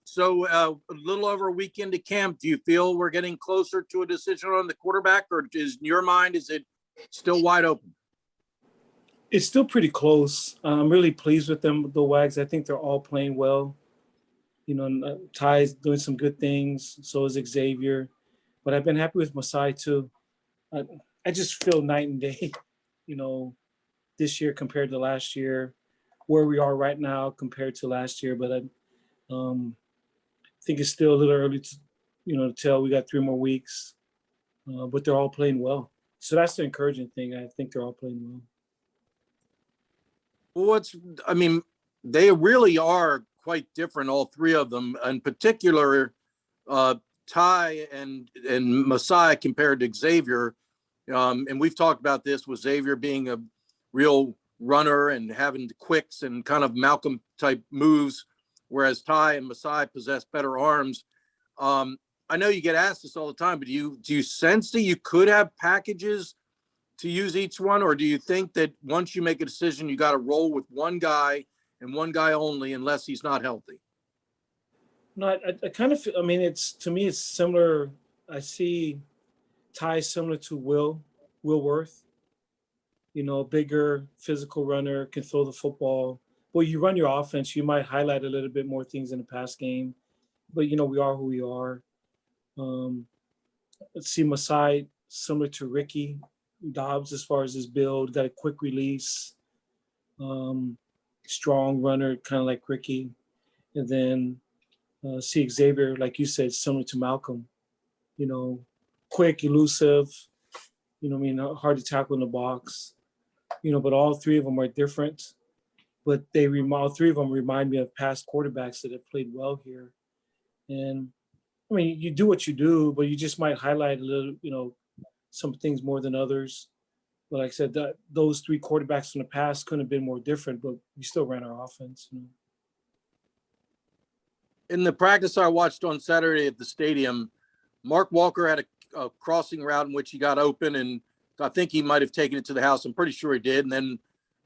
So a little over a week into camp, do you feel we're getting closer to a decision on the quarterback, or is in your mind, is it still wide open? It's still pretty close. I'm really pleased with them, the Wags. I think they're all playing well. Ty's doing some good things. So is Xavier. But I've been happy with Masai too. I just feel night and day, this year compared to last year, where we are right now compared to last year. But I think it's still a little early to tell. We got 3 more weeks, but they're all playing well. So that's the encouraging thing. I think they're all playing well. They really are quite different, all 3 of them. In particular, Ty and Masai compared to Xavier. And we've talked about this with Xavier being a real runner and having the quicks and kind of Malcolm type moves, whereas Ty and Masai possess better arms. I know you get asked this all the time, but do you sense that you could have packages to use each one, or do you think that once you make a decision, you got to roll with one guy and one guy only, unless he's not healthy? No, I kind of feel, to me, it's similar. I see Ty similar to Will Worth, bigger physical runner, can throw the football. Well, you run your offense, you might highlight a little bit more things in the pass game, but we are who we are. Let's see, Masai similar to Ricky Dobbs as far as his build, got a quick release, strong runner, kind of like Ricky. And then see Xavier, like you said, similar to Malcolm, quick, elusive, hard to tackle in the box, but all 3 of them are different. But all 3 of them remind me of past quarterbacks that have played well here. And you do what you do, but you just might highlight a little, some things more than others. But like I said, those 3 quarterbacks from the past couldn't have been more different, but we still ran our offense. In the practice I watched on Saturday at the stadium, Mark Walker had a crossing route in which he got open, and I think he might have taken it to the house. I'm pretty sure he did. And then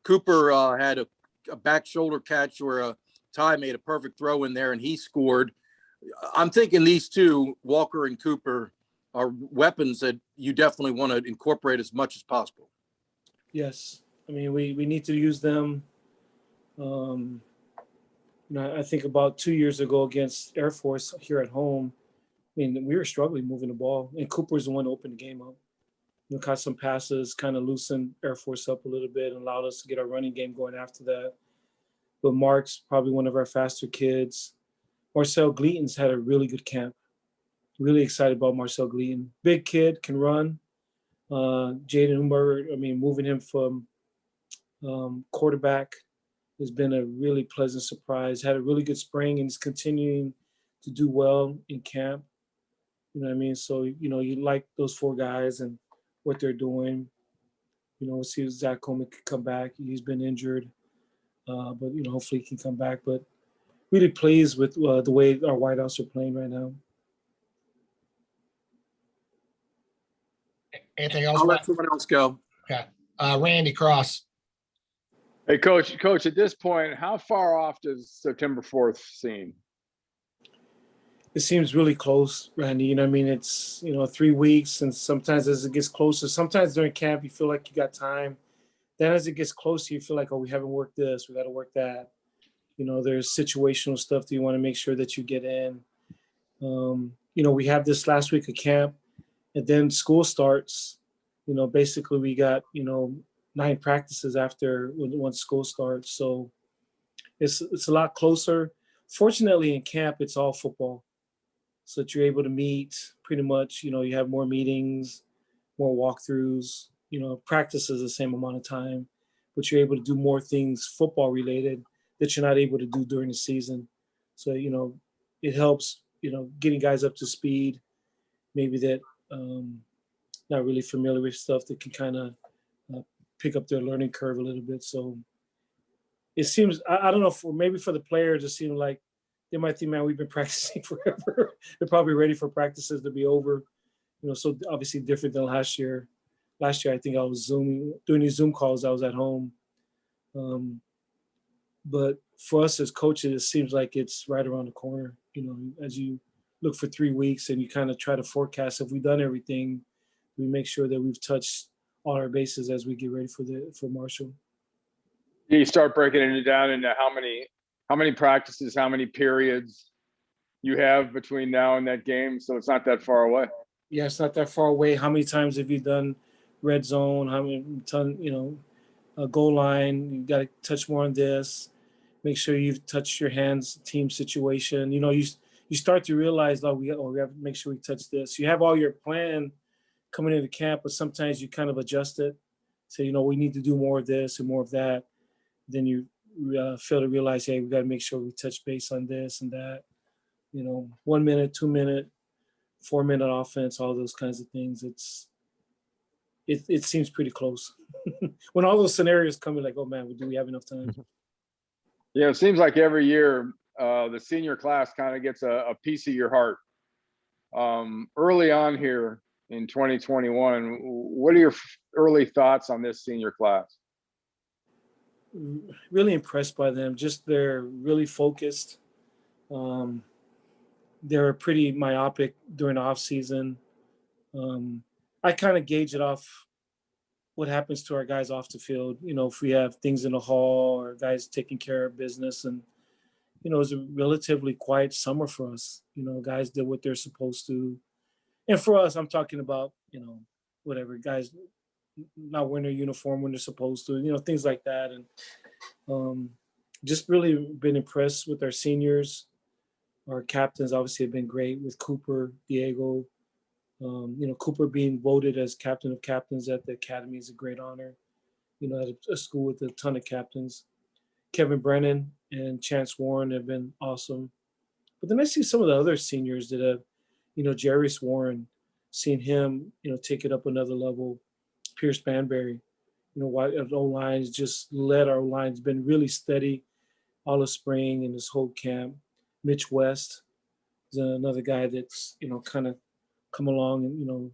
Cooper had a back shoulder catch where Ty made a perfect throw in there, and he scored. I'm thinking these 2, Walker and Cooper, are weapons that you definitely want to incorporate as much as possible. Yes. We need to use them. I think about 2 years ago against Air Force here at home, we were struggling moving the ball, and Cooper's the one to open the game up. Caught some passes, kind of loosened Air Force up a little bit and allowed us to get our running game going after that. But Mark's probably one of our faster kids. Marcel Gleaton's had a really good camp. Really excited about Marcel Gleaton. Big kid, can run. Jaden Umber, moving him from quarterback has been a really pleasant surprise. Had a really good spring and is continuing to do well in camp. So, you like those 4 guys and what they're doing. We'll see if Zach Coleman can come back. He's been injured, but, hopefully he can come back. But really pleased with the way our wideouts are playing right now. Anything else? I'll let someone else go. Okay. Randy Cross. Hey, Coach, at this point, how far off does September 4th seem? It seems really close, Randy. It's, 3 weeks, and sometimes as it gets closer, sometimes during camp, you feel like you got time. Then as it gets closer, you feel like, oh, we haven't worked this, we got to work that. There's situational stuff that you want to make sure that you get in. We have this last week of camp, and then school starts. Basically we got, 9 practices after once school starts. So it's a lot closer. Fortunately in camp, it's all football. So that you're able to meet pretty much, you have more meetings, more walkthroughs, practice is the same amount of time, but you're able to do more things football related that you're not able to do during the season. So, it helps, getting guys up to speed, maybe that not really familiar with stuff that can kind of pick up their learning curve a little bit. So it seems, I don't know, maybe for the players, it seems like they might think, man, we've been practicing forever. They're probably ready for practices to be over. So obviously different than last year. Last year, I think I was doing these Zoom calls. I was at home. But for us as coaches, it seems like it's right around the corner. You know, as you look for 3 weeks and you kind of try to forecast, if we've done everything, we make sure that we've touched all our bases as we get ready for Marshall. You start breaking it down into how many practices, how many periods you have between now and that game, so it's not that far away. Yeah, it's not that far away. How many times have you done red zone? How many goal line? You got to touch more on this. Make sure you've touched your hands, team situation. You know, you start to realize, we have to make sure we touch this. You have all your plan coming into camp, but sometimes you kind of adjust it. Say, you know, we need to do more of this and more of that. Then you fail to realize, hey, we got to make sure we touch base on this and that. You know, 1 minute, 2 minute, 4 minute offense, all those kinds of things. It seems pretty close. When all those scenarios come in, like, oh man, do we have enough time? Yeah, it seems like every year the senior class kind of gets a piece of your heart. Early on here in 2021, what are your early thoughts on this senior class? Really impressed by them. Just they're really focused. They're pretty myopic during the off season. I kind of gauge it off what happens to our guys off the field. You know, if we have things in the hall or guys taking care of business, and you know, it was a relatively quiet summer for us. You know, guys did what they're supposed to, and for us, I'm talking about, you know, whatever, guys not wearing their uniform when they're supposed to, you know, things like that. And just really been impressed with our seniors. Our captains obviously have been great with Cooper, Diego. You know, Cooper being voted as captain of captains at the academy is a great honor. You know, at a school with a ton of captains. Kevin Brennan and Chance Warren have been awesome. But then I see some of the other seniors that have, you know, Jarius Warren, seen him, you know, take it up another level. Pierce Banbury, you know, why O-line's just led our line's been really steady all the spring and this whole camp. Mitch West is another guy that's, you know, kind of come along and, you know,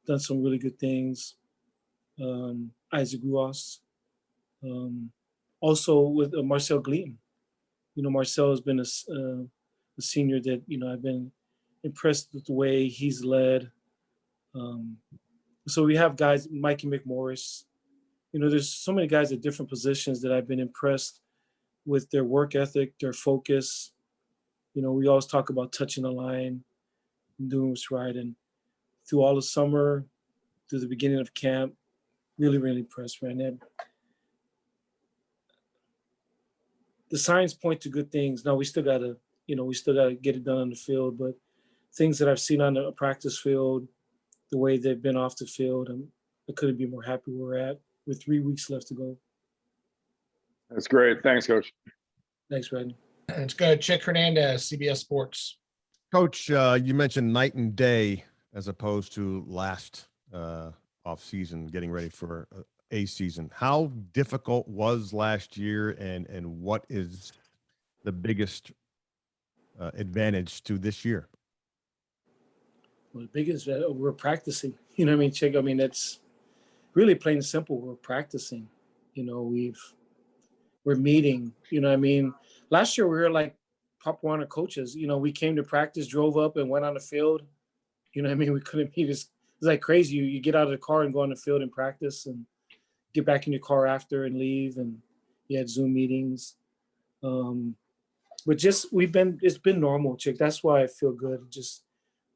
done some really good things. Isaac Ruas. Also with Marcel Gleaton. You know, Marcel has been a senior that, you know, I've been impressed with the way he's led. So we have guys, Mikey McMorris. You know, there's so many guys at different positions that I've been impressed with their work ethic, their focus. You know, we always talk about touching the line and doing what's right. And through all the summer, through the beginning of camp, really, really impressed, man. The signs point to good things. Now we still gotta get it done on the field, but things that I've seen on the practice field, the way they've been off the field, I couldn't be more happy where we're at with 3 weeks left to go. That's great. Thanks, Coach. Thanks, Rodney. Let's go to Chick Hernandez, CBS Sports. Coach, you mentioned night and day as opposed to last off season, getting ready for a season. How difficult was last year, and what is the biggest advantage to this year? Well, the biggest, we're practicing. You know what I mean, Chick? I mean, it's really plain and simple. We're practicing. You know, we're meeting. You know what I mean? Last year we were like Pop Warner coaches. You know, we came to practice, drove up, and went on the field. You know what I mean? We couldn't meet. It's like crazy. You get out of the car and go on the field and practice, and get back in your car after and leave. And you had Zoom meetings. But just it's been normal, Chick. That's why I feel good. Just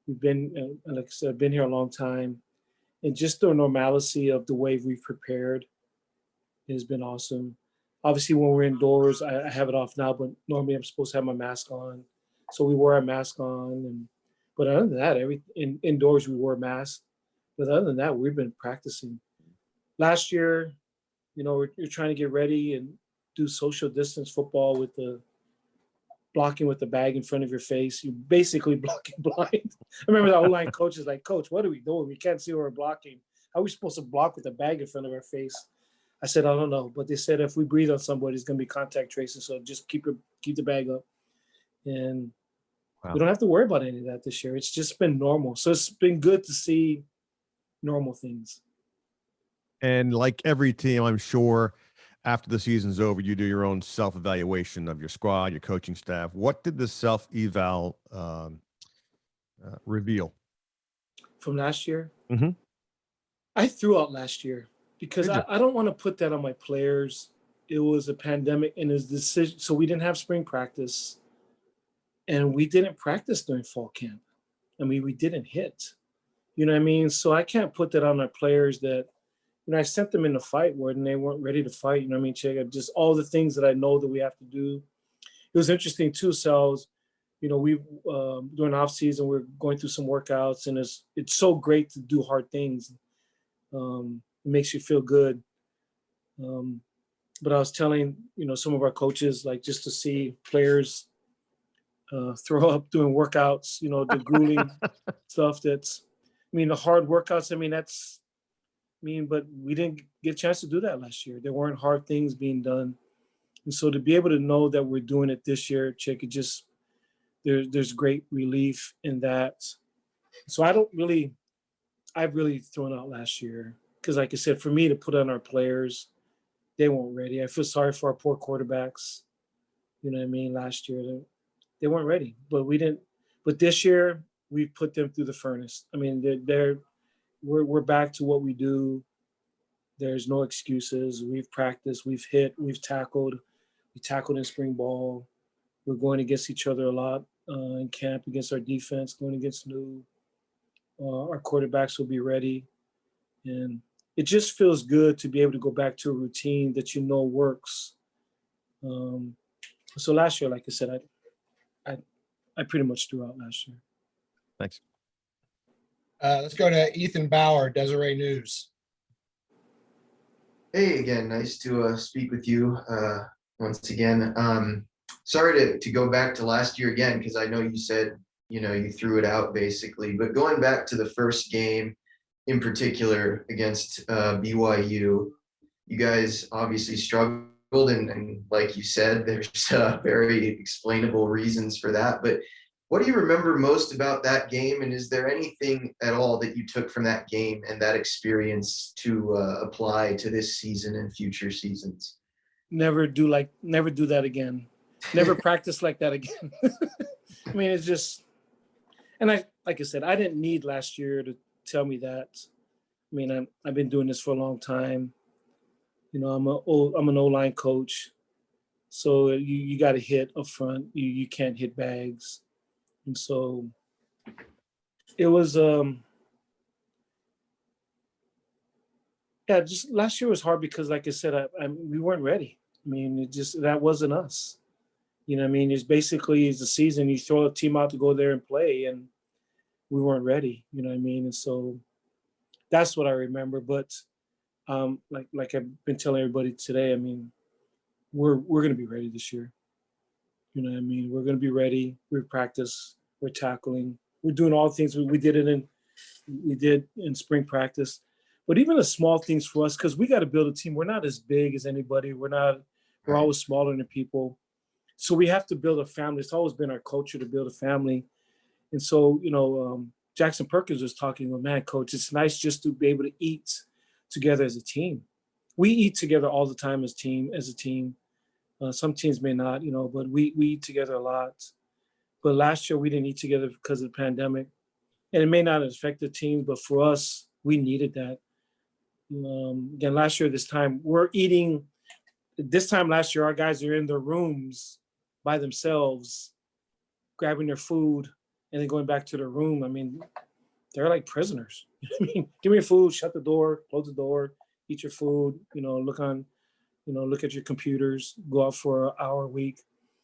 we've been, like I said, been here a long time, and just the normalcy of the way we've prepared has been awesome. Obviously, when we're indoors, I have it off now, but normally I'm supposed to have my mask on, so we wear a mask on. But other than that, indoors we wore masks. But other than that, we've been practicing. Last year, you know, you're trying to get ready and do social distance football with the blocking with the bag in front of your face. You basically blocking blind. I remember the O-line coach is like, "Coach, what are we doing? We can't see where we're blocking. How are we supposed to block with a bag in front of our face?" I said, "I don't know." But they said if we breathe on somebody, it's going to be contact tracing. So just keep the bag up. And Wow. We don't have to worry about any of that this year. It's just been normal. So it's been good to see normal things. And like every team, I'm sure, after the season's over, you do your own self-evaluation of your squad, your coaching staff. What did the self-eval reveal? From last year, Mhm. I threw out last year because Did you? I don't want to put that on my players. It was a pandemic and his decision. So we didn't have spring practice and we didn't practice during fall camp. I mean, we didn't hit, you know what I mean? So I can't put that on our players that, you know, I sent them in the fight where they weren't ready to fight. You know what I mean? Check out just all the things that I know that we have to do. It was interesting too. So, you know, we during off season, we're going through some workouts and it's so great to do hard things. It makes you feel good. But I was telling, you know, some of our coaches, like just to see players throw up doing workouts, you know, the grueling stuff that's, I mean, the hard workouts, I mean, but we didn't get a chance to do that last year. There weren't hard things being done. And so to be able to know that we're doing it this year, Chick, it just, there's great relief in that. So I've really thrown out last year. Because like I said, for me to put on our players, they weren't ready. I feel sorry for our poor quarterbacks. You know what I mean? Last year, they weren't ready, but we didn't. But this year, we've put them through the furnace. I mean, we're back to what we do. There's no excuses. We've practiced, we've hit, we've tackled. We tackled in spring ball. We're going against each other a lot in camp against our defense, going against new. Our quarterbacks will be ready. And it just feels good to be able to go back to a routine that you know works. So last year, like I said, I pretty much threw out last year. Thanks. Let's go to Ethan Bauer, Desiree News. Hey again, nice to speak with you once again. Sorry to go back to last year again, because I know you said, you know, you threw it out basically, but going back to the first game in particular against BYU, you guys obviously struggled and like you said, there's very explainable reasons for that, but what do you remember most about that game? And is there anything at all that you took from that game and that experience to apply to this season and future seasons? Never do that again. Never practice like that again. I mean, it's just, and like I said, I didn't need last year to tell me that. I mean, I've been doing this for a long time. You know, I'm an O-line coach, so you got to hit up front. You can't hit bags, and so it was. Yeah, just last year was hard because, like I said, we weren't ready. I mean, that wasn't us. You know what I mean? It's basically the season. You throw a team out to go there and play, and we weren't ready. You know what I mean? And so that's what I remember. But like I've been telling everybody today, I mean, we're going to be ready this year. You know what I mean? We're going to be ready. We're practice. We're tackling. We're doing all the things we did in spring practice. But even the small things for us, because we got to build a team. We're not as big as anybody. We're always smaller than people. So we have to build a family. It's always been our culture to build a family. And so, you know, Jackson Perkins was talking, well, man, coach, it's nice just to be able to eat together as a team. We eat together all the time as a team. Some teams may not, you know, but we eat together a lot. But last year we didn't eat together because of the pandemic. And it may not have affected teams, but for us, we needed that. Again, last year, this time last year, our guys are in their rooms by themselves, grabbing their food and then going back to their room. I mean, they're like prisoners. I mean, give me your food, shut the door, close the door, eat your food, you know, look at your computers, go out for an hour a week.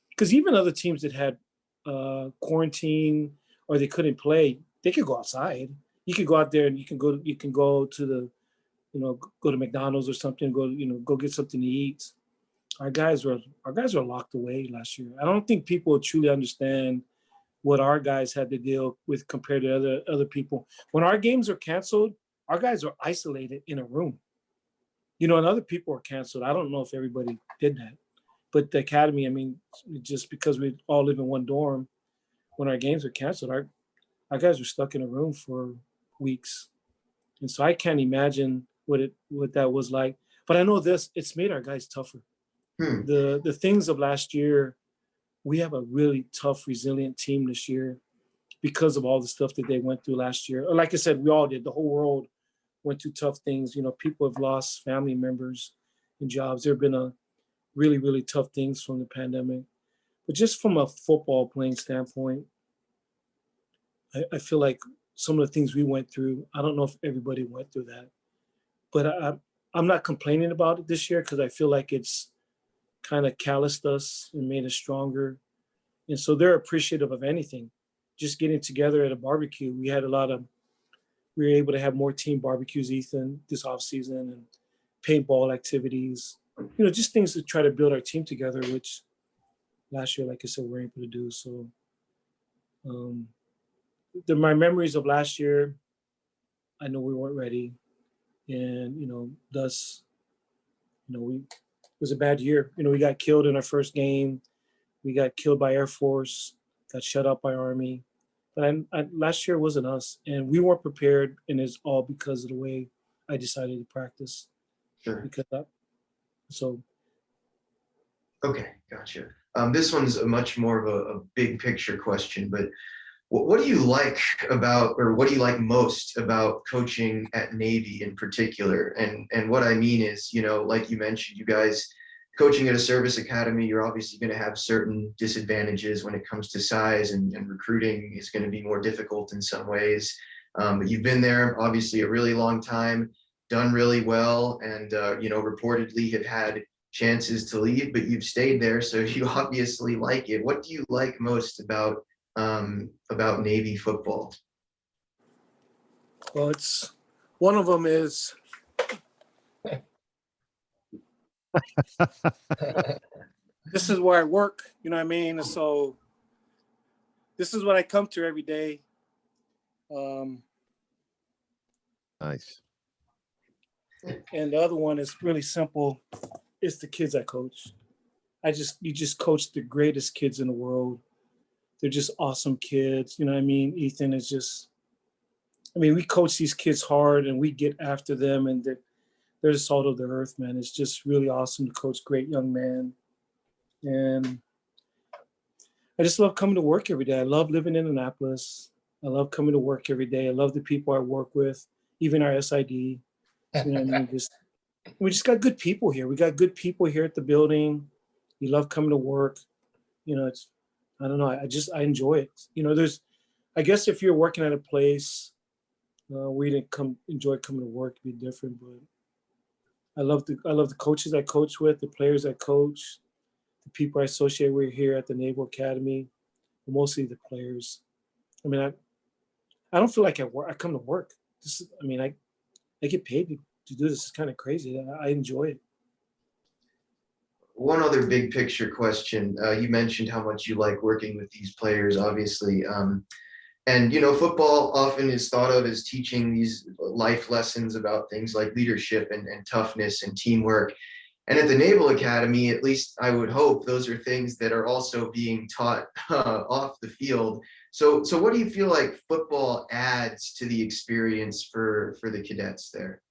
Because even other teams that had quarantine or they couldn't play, they could go outside. You could go out there and you can go to the, you know, go to McDonald's or something, go get something to eat. Our guys were locked away last year. I don't think people truly understand what our guys had to deal with compared to other people. When our games are canceled, our guys are isolated in a room. You know, and other people are canceled. I don't know if everybody did that. But the academy, I mean, just because we all live in one dorm, when our games are canceled, our guys were stuck in a room for weeks. And so I can't imagine what that was like. But I know this, it's made our guys tougher. Hmm. The things of last year, we have a really tough, resilient team this year because of all the stuff that they went through last year. Like I said, we all did. The whole world went through tough things. You know, people have lost family members and jobs. There have been a really, really tough things from the pandemic. But just from a football playing standpoint, I feel like some of the things we went through, I don't know if everybody went through that. But I'm not complaining about it this year because I feel like it's kind of calloused us and made us stronger. And so they're appreciative of anything. Just getting together at a barbecue, we were able to have more team barbecues, Ethan, this off season, and paintball activities, you know, just things to try to build our team together, which last year, like I said, we were able to do. So my memories of last year, I know we weren't ready. And, you know, thus, you know, it was a bad year. You know, we got killed in our first game. We got killed by Air Force, got shut up by Army. But last year wasn't us. And we weren't prepared. And it's all because of the way I decided to practice. Sure. So. Okay, gotcha. This one's a much more of a big picture question, but what do you like about, or what do you like most about coaching at Navy in particular? And what I mean is, you know, like you mentioned, you guys coaching at a service academy, you're obviously going to have certain disadvantages when it comes to size, and recruiting is going to be more difficult in some ways. But you've been there obviously a really long time, done really well, and you know, reportedly have had chances to leave, but you've stayed there, so you obviously like it. What do you like most about Navy football? Well, one of them is this is where I work, you know what I mean? And so this is what I come to every day. Nice. And the other one is really simple. It's the kids I coach. You just coach the greatest kids in the world. They're just awesome kids. You know what I mean? Ethan is just, I mean, we coach these kids hard and we get after them, and they're the salt of the earth, man. It's just really awesome to coach great young men. And I just love coming to work every day. I love living in Annapolis. I love coming to work every day. I love the people I work with, even our SID. You know what I mean? We just got good people here. We got good people here at the building. You love coming to work. You know, I don't know. I enjoy it. You know, I guess if you're working at a place where you didn't enjoy coming to work, it'd be different. But I love the coaches I coach with, the players I coach, the people I associate with here at the Naval Academy, mostly the players. I mean, I don't feel like I come to work. I get paid to do this. It's kind of crazy. I enjoy it. One other big picture question. You mentioned how much you like working with these players, obviously. And, you know, football often is thought of as teaching these life lessons about things like leadership and toughness and teamwork. And at the Naval Academy, at least I would hope, those are things that are also being taught off the field. So what do you feel like football adds to the experience for the cadets there?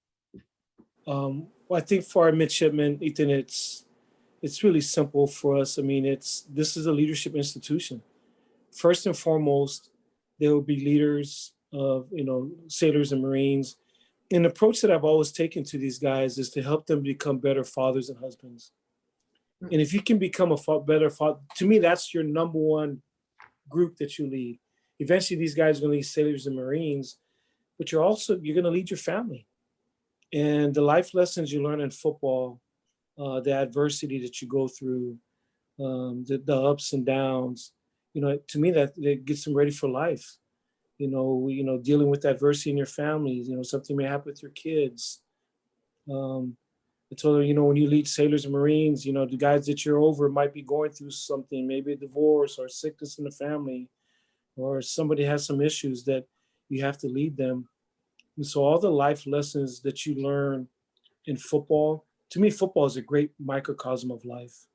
Well, I think for our midshipmen, Ethan, it's really simple for us. I mean, this is a leadership institution. First and foremost, there will be leaders of, you know, sailors and Marines. And the approach that I've always taken to these guys is to help them become better fathers and husbands. And if you can become a better father, to me, that's your number one group that you lead. Eventually, these guys are going to lead sailors and Marines, but you're going to lead your family. And the life lessons you learn in football, the adversity that you go through, the ups and downs, you know, to me, that gets them ready for life. You know, dealing with adversity in your families, you know, something may happen with your kids. I told her, you know, when you lead sailors and Marines, you know, the guys that you're over might be going through something, maybe a divorce or sickness in the family, or somebody has some issues that you have to lead them. And so all the life lessons that you learn in football, to me, football is a great microcosm of life.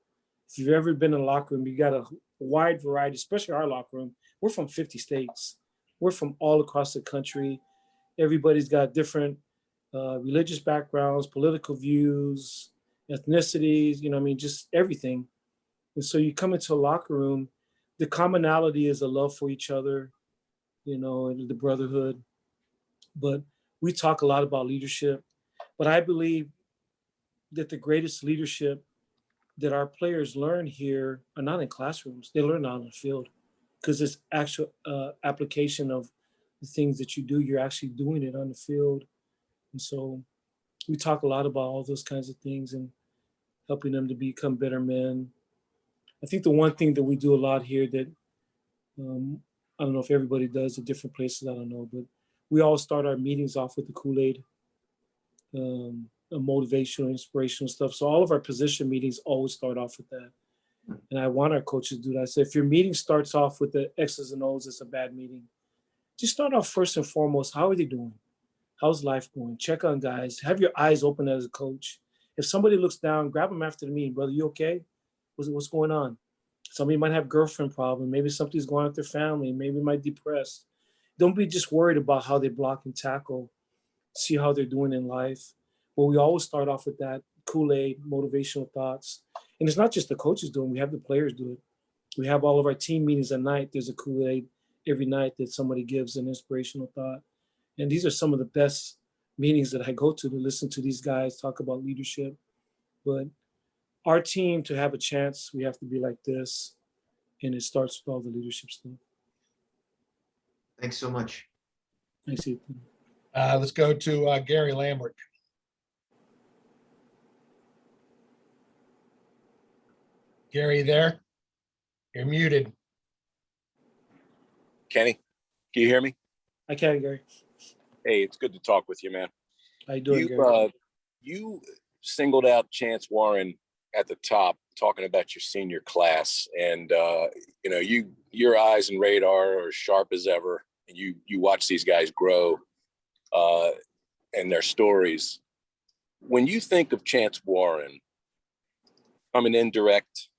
If you've ever been in a locker room, you got a wide variety, especially our locker room. We're from 50 states. We're from all across the country. Everybody's got different religious backgrounds, political views, ethnicities, you know, I mean, just everything. And so you come into a locker room, the commonality is a love for each other, you know, and the brotherhood. But we talk a lot about leadership. But I believe that the greatest leadership that our players learn here are not in classrooms. They learn out on the field because it's actual application of the things that you do. You're actually doing it on the field. And so we talk a lot about all those kinds of things and helping them to become better men. I think the one thing that we do a lot here that I don't know if everybody does at different places, I don't know, but we all start our meetings off with the Kool-Aid, a motivational, inspirational stuff. So all of our position meetings always start off with that. And I want our coaches to do that. So if your meeting starts off with the X's and O's, it's a bad meeting. Just start off first and foremost, how are they doing? How's life going? Check on guys. Have your eyes open as a coach. If somebody looks down, grab them after the meeting. Brother, you okay? What's going on? Somebody might have girlfriend problem. Maybe something's going on with their family. Maybe might depressed. Don't be just worried about how they block and tackle. See how they're doing in life. But we always start off with that Kool-Aid, motivational thoughts. And it's not just the coaches doing it. We have the players do it. We have all of our team meetings at night. There's a Kool-Aid every night that somebody gives an inspirational thought. And these are some of the best meetings that I go to listen to these guys talk about leadership. But our team, to have a chance, we have to be like this. And it starts with all the leadership stuff. Thanks so much. Thanks, Ethan. Let's go to Gary Lambert. Gary, there? You're muted. Kenny, can you hear me? I can, Gary. Hey, it's good to talk with you, man. How you doing, Gary? You singled out Chance Warren at the top, talking about your senior class, and you know, your eyes and radar are as sharp as ever. And you watch these guys grow and their stories. When you think of Chance Warren coming in direct,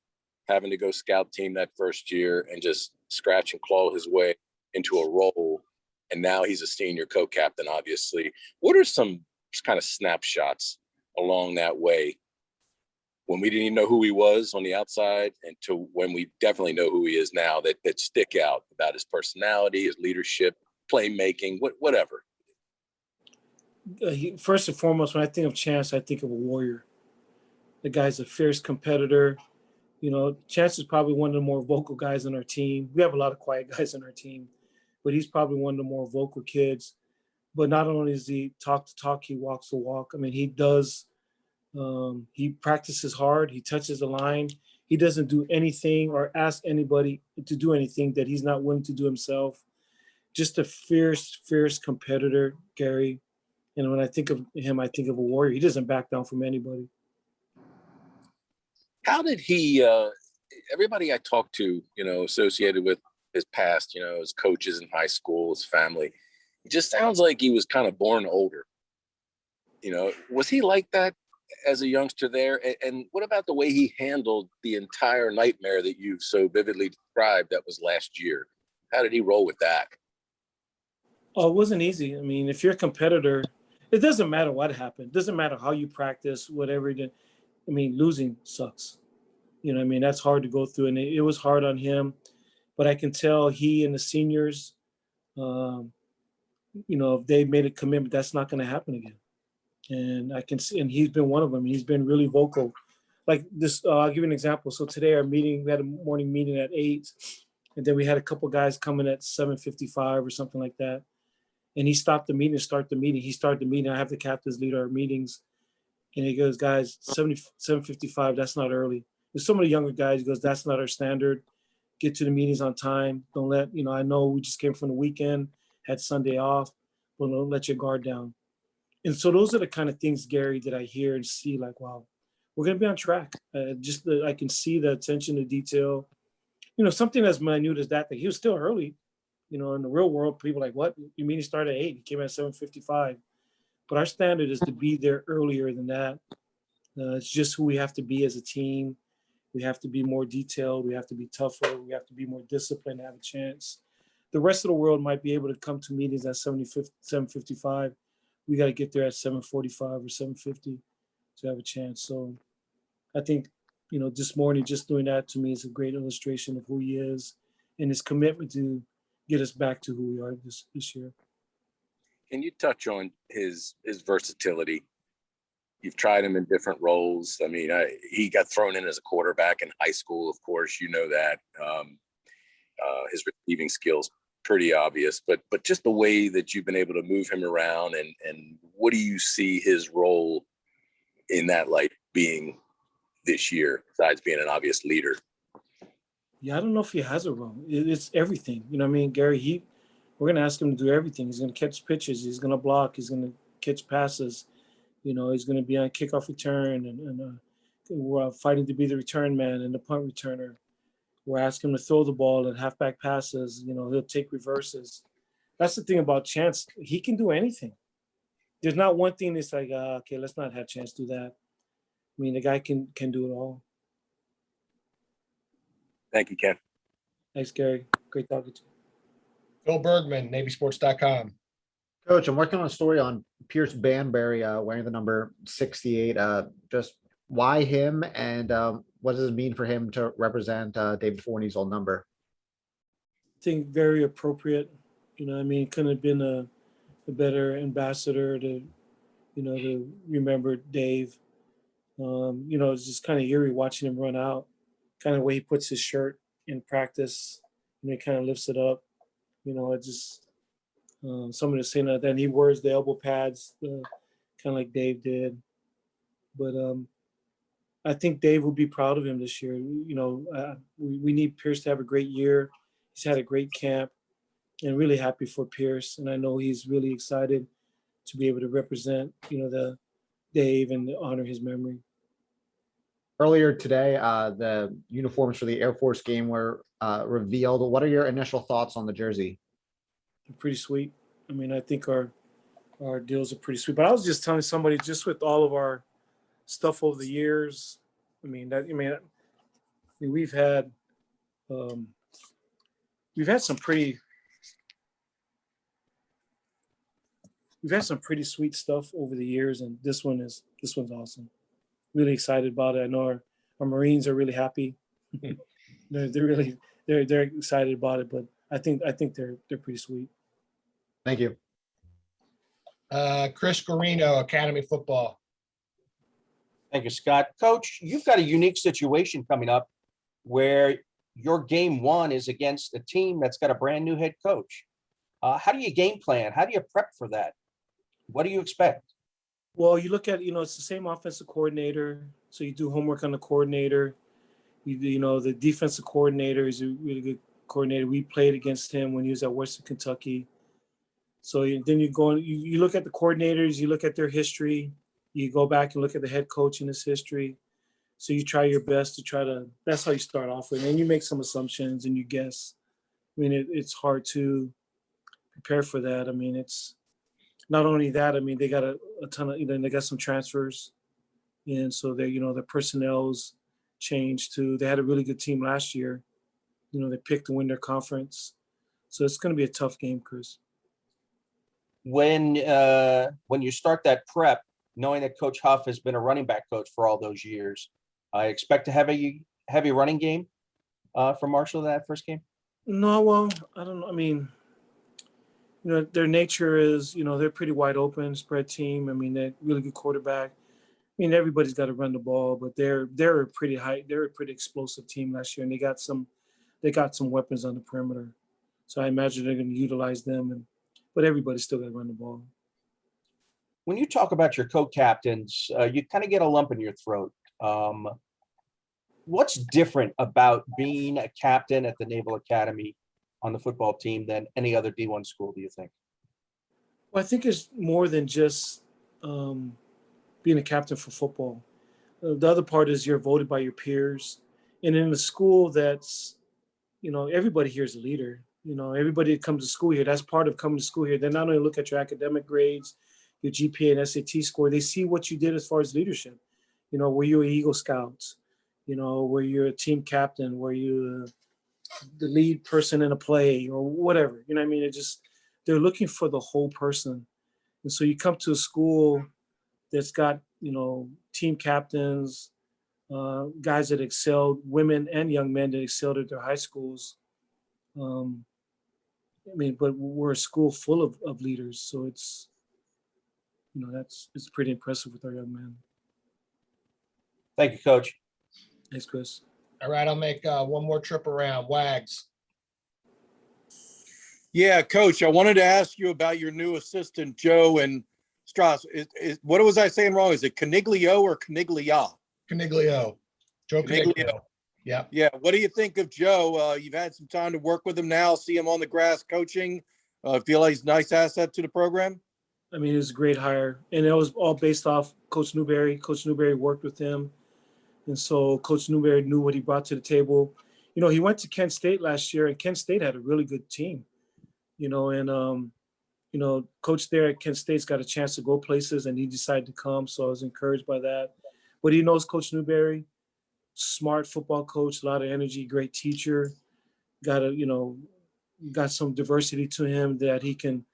having to go scout team that first year and just scratch and claw his way into a role, and now he's a senior co-captain, obviously. What are some kind of snapshots along that way when we didn't even know who he was on the outside and to when we definitely know who he is now that stick out about his personality, his leadership, playmaking, whatever? First and foremost, when I think of Chance, I think of a warrior. The guy's a fierce competitor. You know, Chance is probably one of the more vocal guys on our team. We have a lot of quiet guys on our team, but he's probably one of the more vocal kids. But not only does he talk the talk, he walks the walk. I mean, he does. He practices hard. He touches the line. He doesn't do anything or ask anybody to do anything that he's not willing to do himself. Just a fierce competitor, Gary. And when I think of him, I think of a warrior. He doesn't back down from anybody. How did he, everybody I talked to, you know, associated with his past, you know, his coaches in high school, his family, it just sounds like he was kind of born older. You know, was he like that as a youngster there? And what about the way he handled the entire nightmare that you've so vividly described that was last year? How did he roll with that? Oh, it wasn't easy. I mean, if you're a competitor, it doesn't matter what happened. It doesn't matter how you practice, whatever you did. I mean, losing sucks. You know what I mean? That's hard to go through. And it was hard on him. But I can tell he and the seniors, you know, if they made a commitment, that's not going to happen again. And I can see, and he's been one of them. He's been really vocal. Like this, I'll give you an example. So today our meeting, we had a morning meeting at 8, and then we had a couple guys coming at 7:55 or something like that. And he stopped the meeting to start the meeting. He started the meeting. I have the captains lead our meetings. And he goes, guys, 7:55, that's not early. There's so many younger guys. He goes, that's not our standard. Get to the meetings on time. Don't let, you know, I know we just came from the weekend, had Sunday off, but don't let your guard down. And so those are the kind of things, Gary, that I hear and see like, wow, we're going to be on track. I can see the attention to detail. You know, something as minute as that, he was still early. You know, in the real world, people are like, what? You mean he started at 8? He came at 7:55. But our standard is to be there earlier than that. It's just who we have to be as a team. We have to be more detailed. We have to be tougher. We have to be more disciplined to have a chance. The rest of the world might be able to come to meetings at 7:55, we got to get there at 7:45 or 7:50 to have a chance. So I think, this morning, just doing that to me is a great illustration of who he is and his commitment to get us back to who we are this year. Can you touch on his versatility? You've tried him in different roles. I mean, he got thrown in as a quarterback in high school, of course, you know that. His receiving skills pretty obvious, but just the way that you've been able to move him around, and what do you see his role in that light being this year, besides being an obvious leader? Yeah, I don't know if he has a role. It's everything. You know what I mean, Gary? We're going to ask him to do everything. He's going to catch pitches. He's going to block. He's going to catch passes. He's going to be on kickoff return, and we're fighting to be the return man and the punt returner. We're asking him to throw the ball and halfback passes. He'll take reverses. That's the thing about Chance. He can do anything. There's not one thing that's like, okay, let's not have Chance do that. I mean, the guy can do it all. Thank you, Ken. Thanks, Gary. Great talking to you. Phil Bergman, NavySports.com. Coach, I'm working on a story on Pierce Banbury wearing the number 68. Just why him, and what does it mean for him to represent David Forney's old number? I think very appropriate. Couldn't have been a better ambassador to remember Dave. It's just kind of eerie watching him run out. Kind of way he puts his shirt in practice, and he kind of lifts it up. It just someone is saying that. Then he wears the elbow pads, kind of like Dave did. But I think Dave will be proud of him this year. We need Pierce to have a great year. He's had a great camp, and really happy for Pierce. And I know he's really excited to be able to represent, the Dave and honor his memory. Earlier today, the uniforms for the Air Force game were revealed. What are your initial thoughts on the jersey? Pretty sweet. I think our deals are pretty sweet. But I was just telling somebody, just with all of our stuff over the years, we've had some pretty sweet stuff over the years, and this one's awesome. Really excited about it. I know our Marines are really happy. they're excited about it, but I think they're pretty sweet. Thank you. Chris Guarino, Academy Football. Thank you, Scott. Coach, you've got a unique situation coming up where your game one is against a team that's got a brand new head coach. How do you game plan? How do you prep for that? What do you expect? Well, you look at, it's the same offensive coordinator. So you do homework on the coordinator. The defensive coordinator is a really good coordinator. We played against him when he was at Western Kentucky. So then you look at the coordinators, you look at their history, you go back and look at the head coach and his history. So you try your best to that's how you start off with. And you make some assumptions and you guess. It's hard to prepare for that. It's not only that, they got a ton of, they got some transfers. And so their personnel's changed too. They had a really good team last year. They picked to win their conference. So it's going to be a tough game, Chris. When you start that prep, knowing that Coach Huff has been a running back coach for all those years, I expect to have a heavy running game for Marshall that first game? No, well, I don't know. Their nature is, they're pretty wide open, spread team. They're really good quarterback. Everybody's got to run the ball, but they're a pretty explosive team last year, and they got some weapons on the perimeter. So I imagine they're going to utilize them, but everybody's still got to run the ball. When you talk about your co-captains, you kind of get a lump in your throat. What's different about being a captain at the Naval Academy on the football team than any other D1 school, do you think? Well, I think it's more than just being a captain for football. The other part is you're voted by your peers. And in a school that's, everybody here is a leader. Everybody that comes to school here, that's part of coming to school here. They not only look at your academic grades, your GPA and SAT score, they see what you did as far as leadership. Were you an Eagle Scout? Were you a team captain? Were you the lead person in a play or whatever? They're looking for the whole person. And so you come to a school that's got, team captains, guys that excelled, women and young men that excelled at their high schools. But we're a school full of leaders. So it's pretty impressive with our young men. Thank you, Coach. Thanks, Chris. All right, I'll make one more trip around. Wags. Yeah, Coach, I wanted to ask you about your new assistant, Joe and Strauss. What was I saying wrong? Is it Caniglio or Caniglia? Caniglio. Joe Caniglio. Caniglio. Yeah. Yeah. What do you think of Joe? You've had some time to work with him now, see him on the grass coaching. Feel like he's a nice asset to the program? I mean, it was a great hire. And it was all based off Coach Newberry. Coach Newberry worked with him. And so Coach Newberry knew what he brought to the table. He went to Kent State last year, and Kent State had a really good team. Coach there at Kent State's got a chance to go places, and he decided to come. So I was encouraged by that. But he knows Coach Newberry, smart football coach, a lot of energy, great teacher, got some diversity to him that he can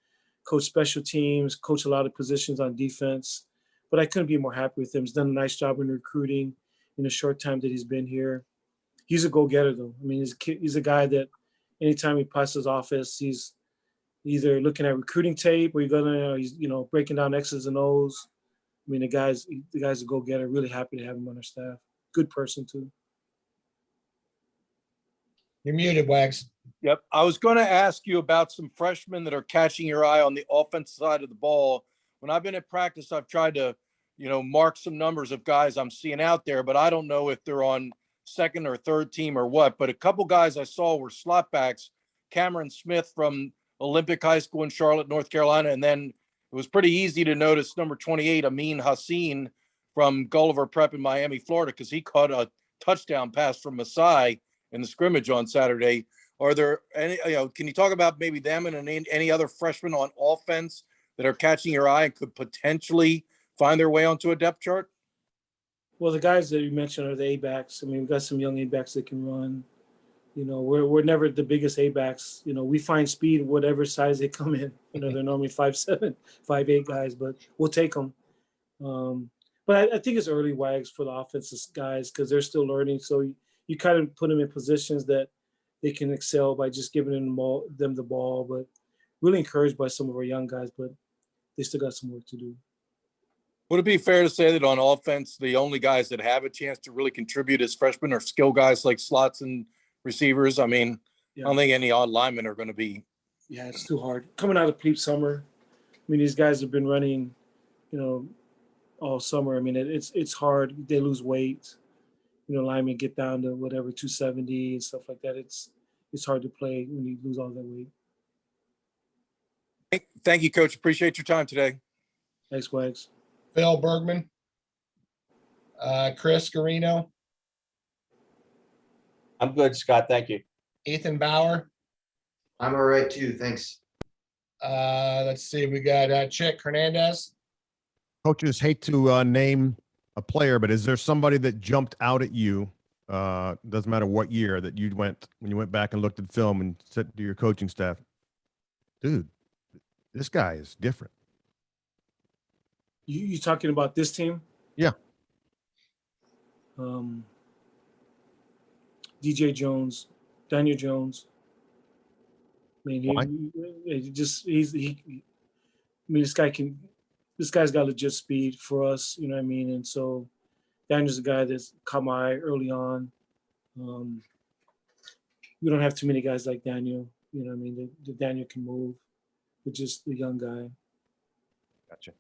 coach special teams, coach a lot of positions on defense. But I couldn't be more happy with him. He's done a nice job in recruiting in the short time that he's been here. He's a go-getter, though. I mean, he's a guy that anytime he passes office, he's either looking at recruiting tape or he's breaking down X's and O's. I mean, the guy's a go-getter. Really happy to have him on our staff. Good person, too. You're muted, Wags. Yep. I was going to ask you about some freshmen that are catching your eye on the offensive side of the ball. When I've been at practice, I've tried to, mark some numbers of guys I'm seeing out there, but I don't know if they're on second or third team or what. But a couple guys I saw were slot backs, Cameron Smith from Olympic High School in Charlotte, North Carolina. And then it was pretty easy to notice number 28, Amin Hassan from Gulliver Prep in Miami, Florida, because he caught a touchdown pass from Masai in the scrimmage on Saturday. Are there any, can you talk about maybe them and any other freshmen on offense that are catching your eye and could potentially find their way onto a depth chart? Well, the guys that you mentioned are the A-backs. I mean, we've got some young A-backs that can run. We're never the biggest A-backs. We find speed whatever size they come in. They're normally 5'7", 5'8" guys, but we'll take them. But I think it's early, Wags, for the offensive guys because they're still learning. So you kind of put them in positions that they can excel by just giving them the ball. But really encouraged by some of our young guys, but they still got some work to do. Would it be fair to say that on offense, the only guys that have a chance to really contribute as freshmen are skill guys like slots and receivers? I mean, Yeah. I don't think any odd linemen are going to be. Yeah, it's too hard. Coming out of peak summer, I mean, these guys have been running, all summer. I mean, it's hard. They lose weight. Linemen get down to whatever 270 and stuff like that. It's hard to play when you lose all that weight. Thank you, Coach. Appreciate your time today. Thanks, Wags. Phil Bergman. Chris Garino. I'm good, Scott. Thank you. Ethan Bauer. I'm all right too. Thanks. Let's see. We got Chick Hernandez. Coaches hate to name a player, but is there somebody that jumped out at you? Doesn't matter what year that when you went back and looked at film and said to your coaching staff, dude, this guy is different. You talking about this team? Yeah. DJ Jones, Daniel Jones. I mean, this guy's got legit speed for us, you know what I mean? And so Daniel's a guy that's caught my eye early on. We don't have too many guys like Daniel, you know what I mean? The Daniel can move, but just the young guy. Gotcha.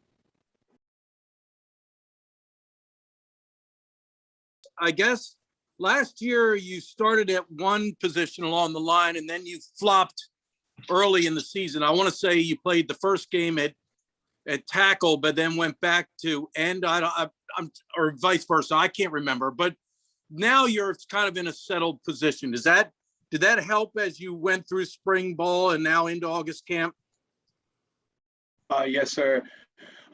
I guess last year you started at one position along the line and then you flopped early in the season. I want to say you played the first game at tackle, but then went back to end. Or vice versa. I can't remember. But now you're kind of in a settled position. Did that help as you went through spring ball and now into August camp? Yes, sir.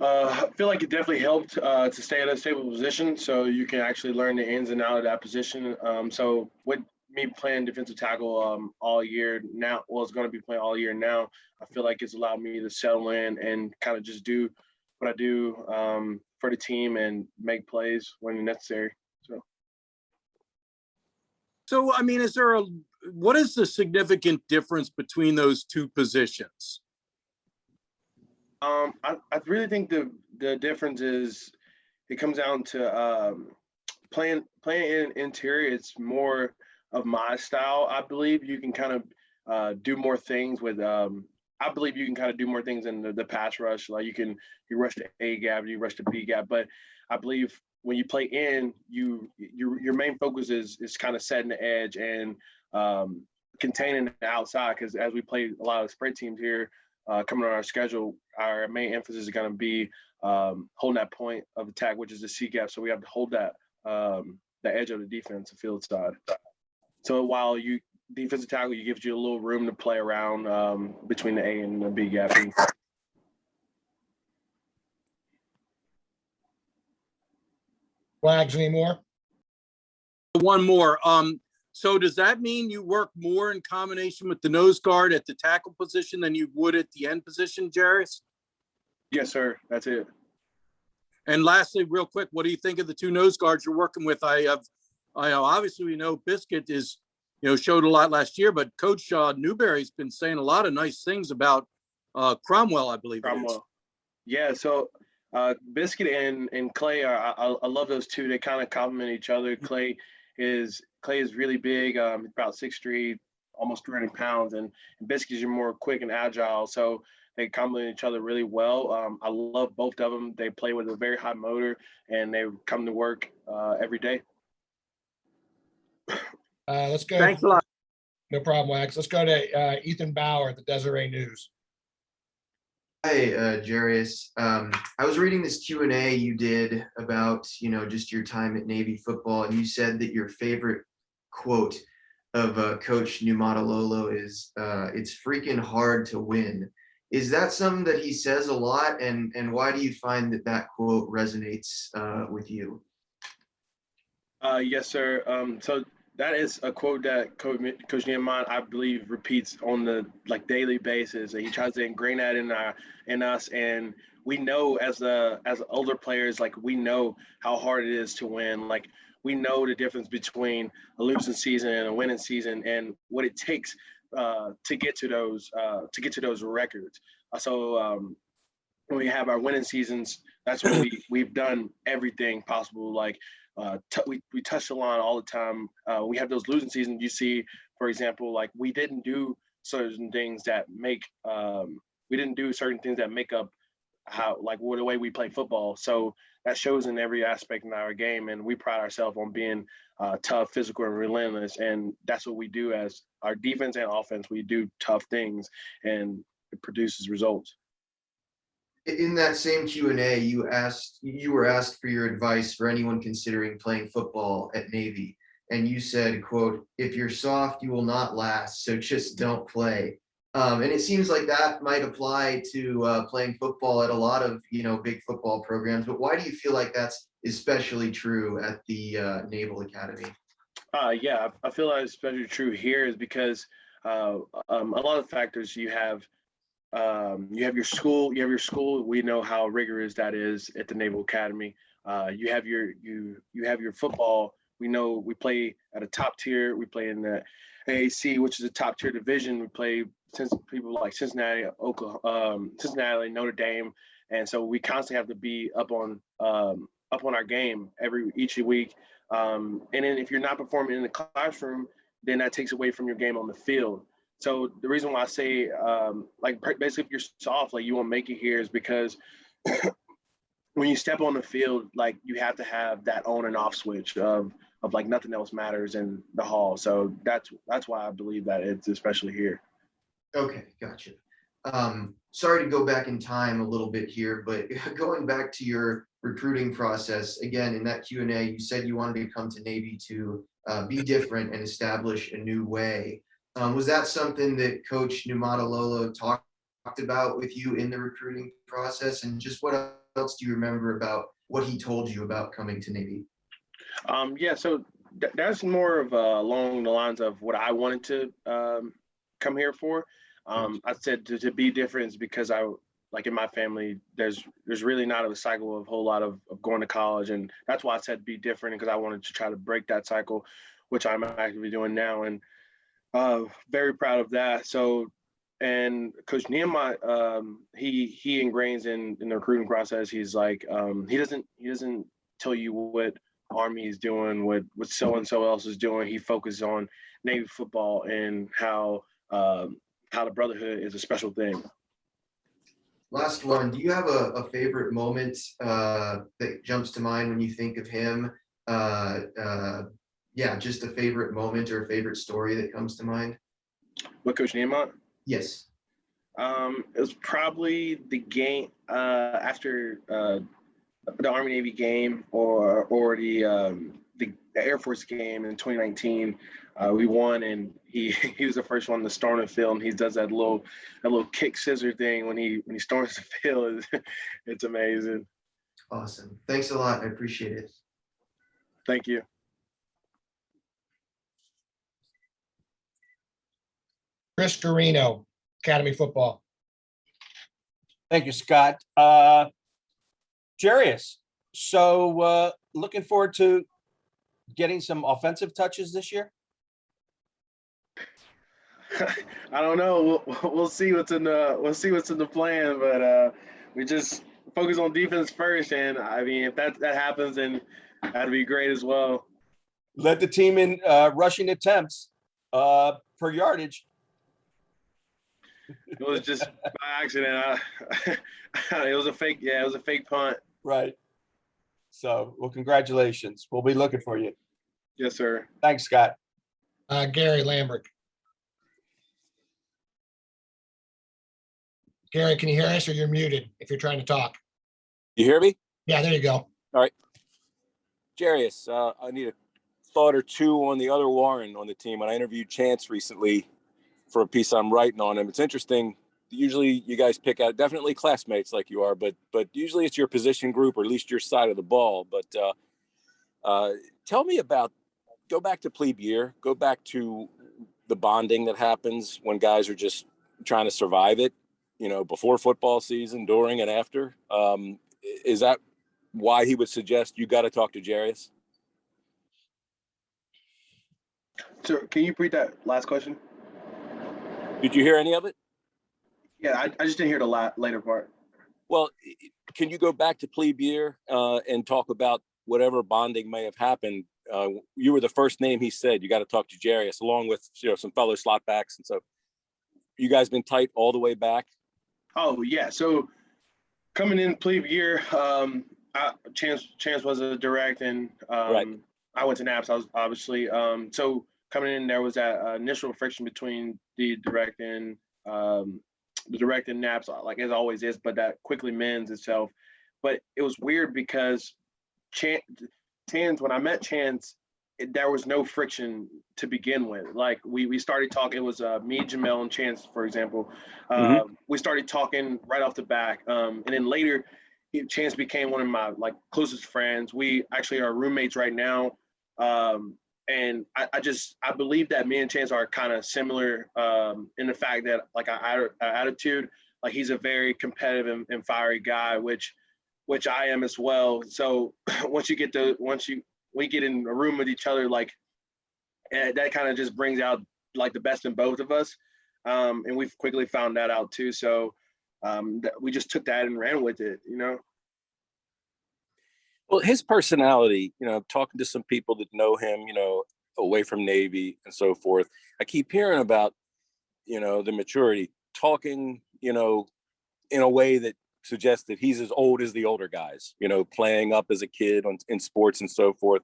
I feel like it definitely helped to stay at a stable position so you can actually learn the ins and outs of that position. So with me playing defensive tackle all year now. Well, it's going to be playing all year now. I feel like it's allowed me to settle in and kind of just do what I do for the team and make plays when necessary. So, I mean, what is the significant difference between those two positions? I really think the difference is it comes down to playing in interior. It's more of my style. I believe you can kind of do more things with. I believe you can kind of do more things in the pass rush. Like you rush the A gap, you rush the B gap. But I believe when you play in, your main focus is kind of setting the edge and containing the outside. Because as we play a lot of spread teams here coming on our schedule, our main emphasis is going to be holding that point of attack, which is the C gap. So we have to hold that the edge of the defensive field side. So while defensive tackle, it gives you a little room to play around between the A and the B gap. Wags, any more? One more. So does that mean you work more in combination with the nose guard at the tackle position than you would at the end position, Jarius? Yes, sir. That's it. And lastly, real quick, what do you think of the two nose guards you're working with? I know obviously we know Biscuit is, showed a lot last year, but Coach Newberry's been saying a lot of nice things about Cromwell, I believe. Cromwell. Yeah. So Biscuit and Clay I love those two. They kind of complement each other. Clay is really big. About 6'3", almost 300 pounds, and Biscuit is more quick and agile. So they complement each other really well. I love both of them. They play with a very high motor, and they come to work every day. Let's go. Thanks a lot. No problem, Wags. Let's go to Ethan Bauer at the Deseret News. Hi, Jarius. I was reading this Q&A you did about, just your time at Navy football, and you said that your favorite quote of Coach Niumatalolo is, "It's freaking hard to win." Is that something that he says a lot, and why do you find that quote resonates with you? Yes, sir. So that is a quote that Coach Niumatalolo, I believe, repeats on the daily basis. He tries to ingrain that in us, and we know as older players, we know how hard it is to win. We know the difference between a losing season and a winning season, and what it takes to get to those records. So when we have our winning seasons, that's when we've done everything possible. We touch the line all the time. We have those losing seasons. You see, for example, we didn't do certain things that make up how the way we play football. So that shows in every aspect in our game, and we pride ourselves on being tough, physical, and relentless. And that's what we do as our defense and offense. We do tough things, and it produces results. In that same Q&A, you were asked for your advice for anyone considering playing football at Navy. And you said, quote, "If you're soft, you will not last, so just don't play." And it seems like that might apply to playing football at a lot of, big football programs. But why do you feel like that's especially true at the Naval Academy? Yeah, I feel like it's especially true here is because a lot of factors you have your school. We know how rigorous that is at the Naval Academy. You have your football. We know we play at a top tier. We play in the AAC, which is a top tier division. We play people like Cincinnati, Cincinnati, Notre Dame, and so we constantly have to be up on our game each week. And then if you're not performing in the classroom, then that takes away from your game on the field. So the reason why I say, basically, if you're soft, you won't make it here is because when you step on the field, you have to have that on and off switch of nothing else matters in the hall. So that's why I believe that it's especially here. Okay, gotcha. Sorry to go back in time a little bit here, but going back to your recruiting process, again, in that Q&A, you said you wanted to come to Navy to be different and establish a new way. Was that something that Coach Niumatalolo talked about with you in the recruiting process? And just what else do you remember about what he told you about coming to Navy? Yeah, so that's more of along the lines of what I wanted to come here for. I said to be different is because like in my family, there's really not a cycle of a whole lot of going to college. And that's why I said be different, because I wanted to try to break that cycle, which I'm actively doing now. And very proud of that. So, and Coach Niumatalolo, he ingrains in the recruiting process. He's like, he doesn't tell you what Army is doing, what so-and-so else is doing. He focuses on Navy football and how the brotherhood is a special thing. Last one. Do you have a favorite moment that jumps to mind when you think of him? Yeah, just a favorite moment or a favorite story that comes to mind. What, Coach Niumatalolo? Yes. It was probably the game after the Army Navy game or the Air Force game in 2019. We won, and he was the first one to storm the field, and he does that little kick scissor thing when he storms the field. It's amazing. Awesome. Thanks a lot. I appreciate it. Thank you. Chris Carino, Academy Football. Thank you, Scott. Jarius, so looking forward to getting some offensive touches this year? I don't know. We'll see what's in the plan, but we just focus on defense first. And I mean, if that happens, then that'd be great as well. Led the team in rushing attempts per yardage. It was just by accident. It was a fake. Yeah, it was a fake punt. Right. So, well, congratulations. We'll be looking for you. Yes, sir. Thanks, Scott. Gary Lambert. Gary, can you hear us, or you're muted if you're trying to talk? You hear me? Yeah, there you go. All right. Jarius, I need a thought or two on the other Warren on the team. When I interviewed Chance recently for a piece I'm writing on him, it's interesting. Usually you guys pick out definitely classmates like you are, but usually it's your position group or at least your side of the ball. But tell me about, go back to plebe year, go back to the bonding that happens when guys are just trying to survive it, you know, before football season, during and after. Is that why he would suggest you got to talk to Jarius? So, can you repeat that last question? Did you hear any of it? Yeah, I just didn't hear the later part. Well, can you go back to plebe year and talk about whatever bonding may have happened? You were the first name he said. You got to talk to Jarius, along with some fellow slot backs, and so you guys been tight all the way back. Oh yeah. So coming in plebe year, Chance was a direct, and Right. I went to Naps. I was obviously so coming in, there was that initial friction between the direct and Naps, like as always is, but that quickly mends itself. But it was weird because Chance, when I met Chance, there was no friction to begin with. Like we started talking. It was me, Jamel, and Chance, for example. We started talking right off the back, and then later, Chance became one of my closest friends. We actually are roommates right now, and I believe that me and Chance are kind of similar in the fact that our attitude. Like he's a very competitive and fiery guy, which I am as well. So once we get in a room with each other, that kind of just brings out the best in both of us. And we've quickly found that out too. So we just took that and ran with it, you know? Well, his personality, talking to some people that know him, away from Navy and so forth, I keep hearing about, the maturity, talking, in a way that suggests that he's as old as the older guys, playing up as a kid in sports and so forth.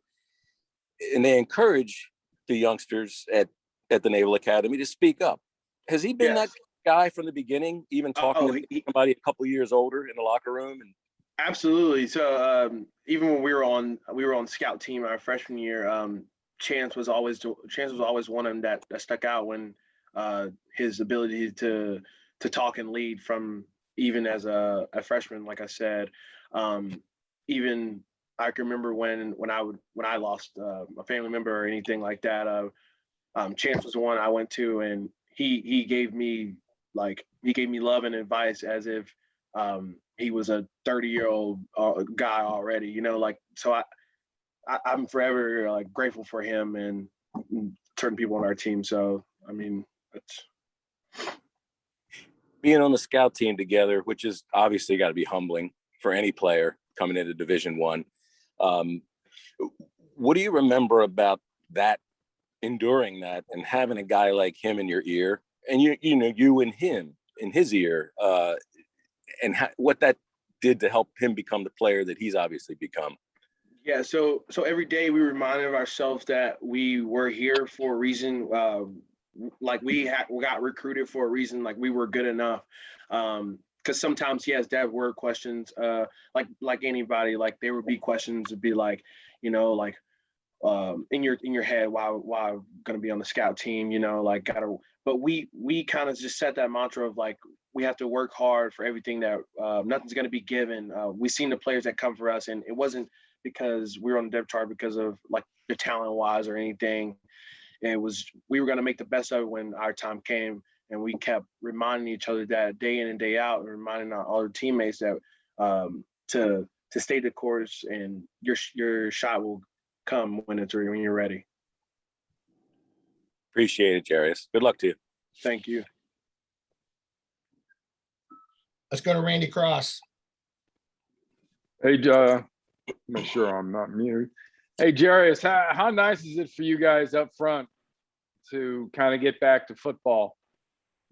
And they encourage the youngsters at the Naval Academy to speak up. Has he been that guy from the beginning, even talking to somebody a couple years older in the locker room? And absolutely. So even when we were on scout team our freshman year, Chance was always one of them that stuck out when his ability to talk and lead from even as a freshman, like I said, even I can remember when I lost a family member or anything like that. Chance was one I went to, and he gave me love and advice as if he was a 30-year-old guy already. So I'm forever grateful for him and certain people on our team. So I mean, it's being on the scout team together, which is obviously got to be humbling for any player coming into Division I. What do you remember about that, enduring that, and having a guy like him in your ear, and you and him in his ear, and what that did to help him become the player that he's obviously become? Yeah, so every day we reminded ourselves that we were here for a reason. Like we got recruited for a reason. Like we were good enough. Because sometimes, yes, there were questions. Like anybody, like there would be questions. Would be like, in your head, why I'm gonna be on the scout team? But we kind of just set that mantra of like we have to work hard for everything that nothing's gonna be given. We've seen the players that come for us, and it wasn't because we were on the depth chart because of like the talent wise or anything. It was we were going to make the best of it when our time came, and we kept reminding each other that day in and day out, and reminding our other teammates that to stay the course, and your shot will come when you're ready. Appreciate it, Jarius. Good luck to you. Thank you. Let's go to Randy Cross. Hey, make sure I'm not muted. Hey, Jarius, how nice is it for you guys up front to kind of get back to football?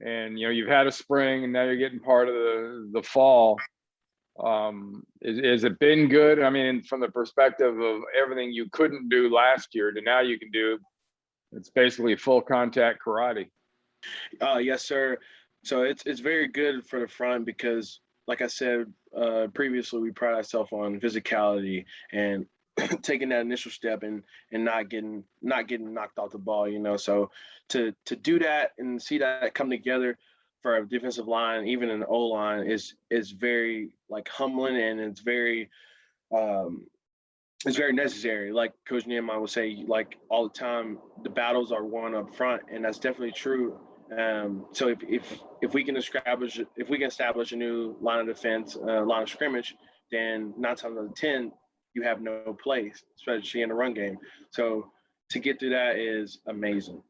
And, you've had a spring and now you're getting part of the fall. Has it been good? I mean, from the perspective of everything you couldn't do last year to now you can do, it's basically full contact karate. Yes, sir. So it's very good for the front because, like I said previously, we pride ourselves on physicality and taking that initial step and not getting knocked off the ball. So to do that and see that come together for a defensive line, even an O line, is very humbling, and it's very necessary. Like Coach Niumatalolo would say, all the time, the battles are won up front, and that's definitely true. So if we can establish a new line of defense, line of scrimmage, then 9 times out of 10 you have no place, especially in the run game. So to get through that is amazing.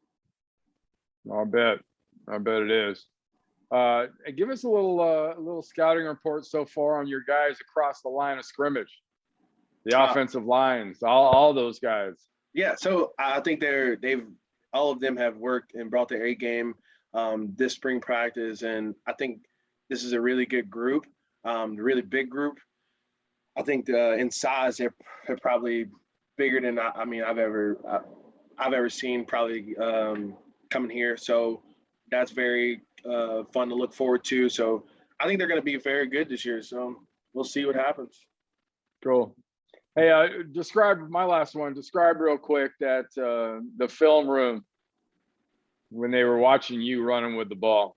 I bet it is. Give us a little scouting report so far on your guys across the line of scrimmage, the offensive lines, all those guys. Yeah, so I think all of them have worked and brought their A game this spring practice, and I think this is a really good group, a really big group. I think in size they're probably bigger than I've ever seen probably coming here. So that's very fun to look forward to. So I think they're going to be very good this year. So we'll see what happens. Cool. Hey, describe real quick that the film room when they were watching you running with the ball.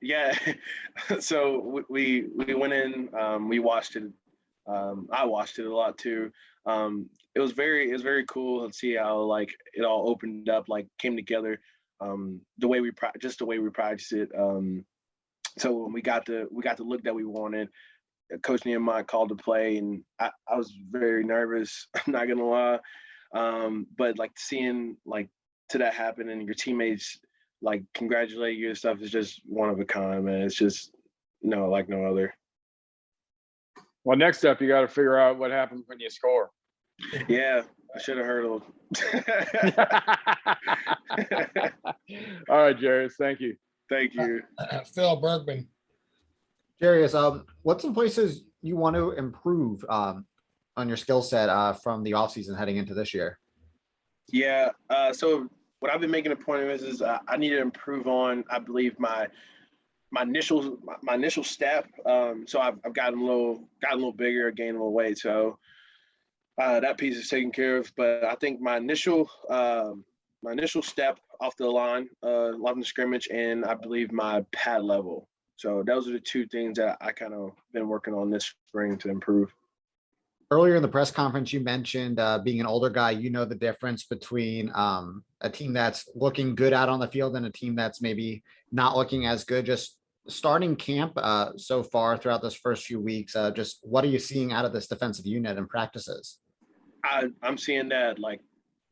Yeah. So we went in, we watched it. I watched it a lot too. It was very cool to see how it all opened up, came together. The way we practiced it. So when we got the look that we wanted, Coach Niumatalolo called the play, and I was very nervous. I'm not gonna lie, but seeing to that happen and your teammates congratulate you and stuff is just one of a kind, man. It's just no other. Well, next up, you got to figure out what happens when you score. Yeah, I should have heard of All right, Jarius, thank you. Thank you. Phil Bergman. Jarius, what's some places you want to improve on your skill set from the offseason heading into this year? Yeah, so what I've been making a point of is I need to improve on, I believe, my initial step. So I've gotten a little bigger, gained a little weight. So that piece is taken care of. But I think my initial step off the line of the scrimmage, and I believe my pad level So those are the two things that I kind of been working on this spring to improve. Earlier in the press conference, you mentioned being an older guy, you know the difference between a team that's looking good out on the field and a team that's maybe not looking as good. Just starting camp so far throughout this first few weeks, just what are you seeing out of this defensive unit and practices? I'm seeing that like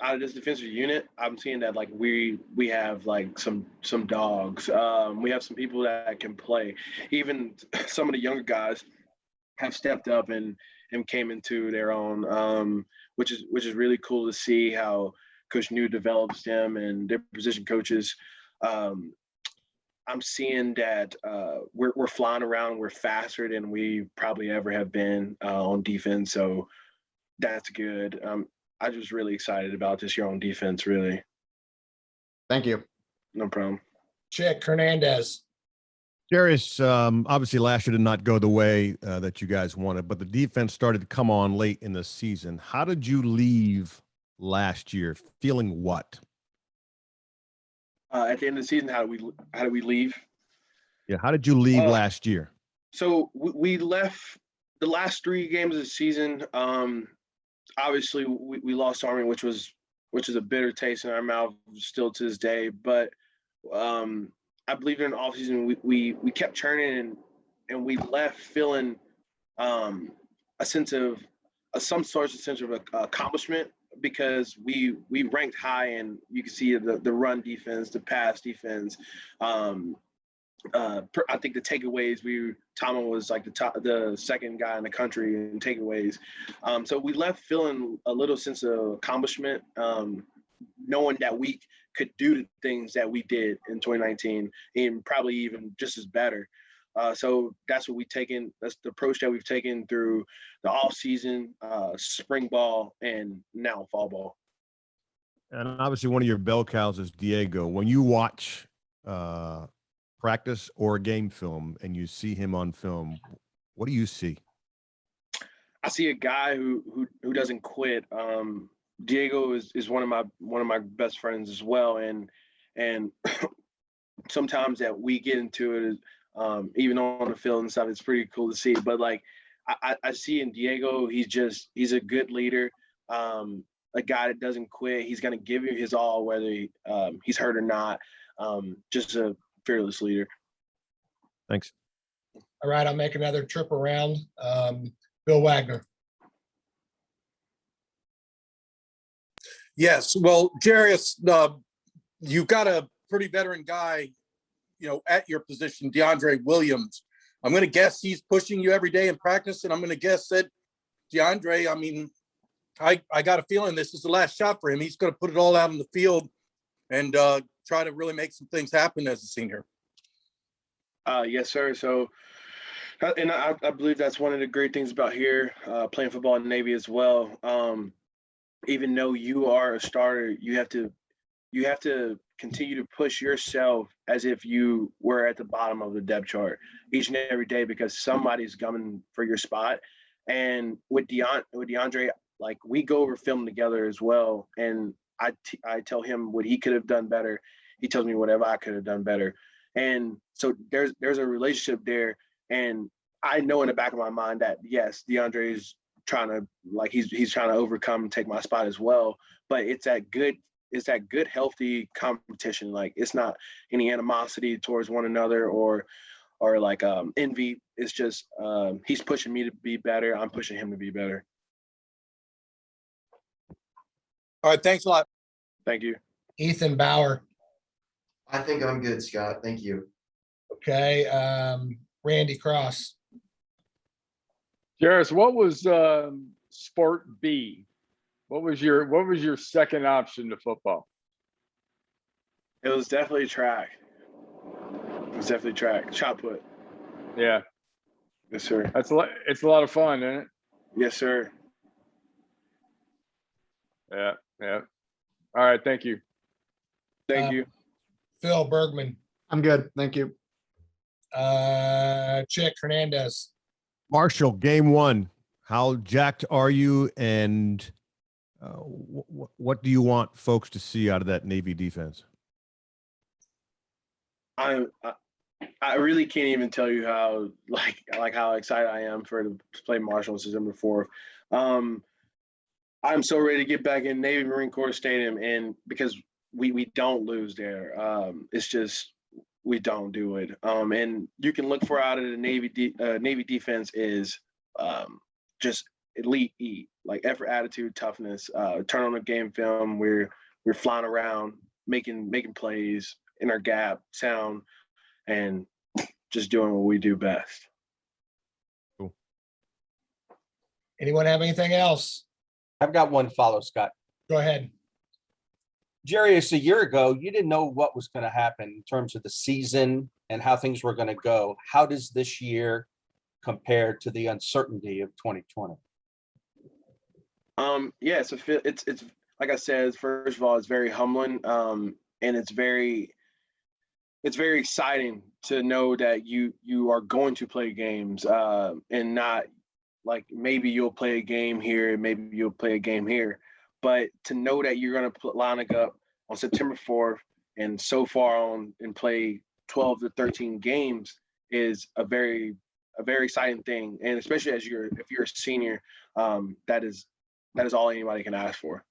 out of this defensive unit, I'm seeing that like we have like some dogs. We have some people that can play. Even some of the younger guys have stepped up and came into their own, which is really cool to see how Coach New develops them and their position coaches. I'm seeing that we're flying around. We're faster than we probably ever have been on defense. So that's good. I'm just really excited about this year on defense, really. Thank you. No problem. Chick Hernandez. Darius, obviously last year did not go the way that you guys wanted, but the defense started to come on late in the season. How did you leave last year? Feeling what? At the end of the season, how do we leave? Yeah, how did you leave last year? So we left the last 3 games of the season. Obviously, we lost Army, which is a bitter taste in our mouth still to this day. But I believe in the offseason we kept churning and we left feeling a sense of some sort of sense of accomplishment because we ranked high and you can see the run defense, the pass defense. I think the takeaways, Tama was like the second guy in the country in takeaways. So we left feeling a little sense of accomplishment, knowing that we could do the things that we did in 2019 and probably even just as better. So that's what that's the approach that we've taken through the off season, spring ball, and now fall ball. And obviously one of your bell cows is Diego. When you watch practice or game film and you see him on film, what do you see? I see a guy who doesn't quit. Diego is one of my best friends as well, and sometimes that we get into it, even on the field and stuff. It's pretty cool to see. But like I see in Diego, he's a good leader, a guy that doesn't quit. He's gonna give you his all, whether he's hurt or not. Just a fearless leader. Thanks. All right, I'll make another trip around. Bill Wagner. Yes, well, Jarius, you've got a pretty veteran guy, at your position, DeAndre Williams. I'm going to guess he's pushing you every day in practice, and I'm going to guess that DeAndre, I mean, I got a feeling this is the last shot for him. He's going to put it all out on the field and try to really make some things happen as a senior. Yes, sir. So, and I believe that's one of the great things about here, playing football in the Navy as well. Even though you are a starter, you have to continue to push yourself as if you were at the bottom of the depth chart each and every day because somebody's coming for your spot. And with DeAndre, like we go over film together as well, and I tell him what he could have done better. He tells me whatever I could have done better. And so there's a relationship there, and I know in the back of my mind that yes, DeAndre is trying to he's trying to overcome and take my spot as well. But it's that good, healthy competition. Like it's not any animosity towards one another or like envy. It's just he's pushing me to be better. I'm pushing him to be better. All right, thanks a lot. Thank you. Ethan Bauer. I think I'm good, Scott. Thank you. Okay. Randy Cross. Jairus, what was sport B? What was your second option to football? It was definitely track. Shot put. Yeah. Yes, sir. It's a lot of fun, isn't it? Yes, sir. Yeah. All right, thank you. Thank you. Phil Bergman. I'm good. Thank you. Chick Hernandez. Marshall, game 1. How jacked are you, and what do you want folks to see out of that Navy defense? I'm I really can't even tell you how how excited I am to play Marshall on December 4th. I'm so ready to get back in Navy Marine Corps Stadium, and because we don't lose there. It's just we don't do it. And you can look for out of the Navy defense is just elite E, like effort, attitude, toughness. Turn on the game film. We're flying around, making plays in our gap, sound, and just doing what we do best. Cool. Anyone have anything else? I've got one follow, Scott. Go ahead. Jarius, a year ago, you didn't know what was going to happen in terms of the season and how things were going to go. How does this year compare to the uncertainty of 2020? Yeah, so it's like I said, first of all, it's very humbling, and it's very exciting to know that you are going to play games, and not like maybe you'll play a game here, maybe you'll play a game here, but to know that you're going to line up on September 4th and so far on and play 12 to 13 games is a very exciting thing, and especially if you're a senior, that is all anybody can ask for.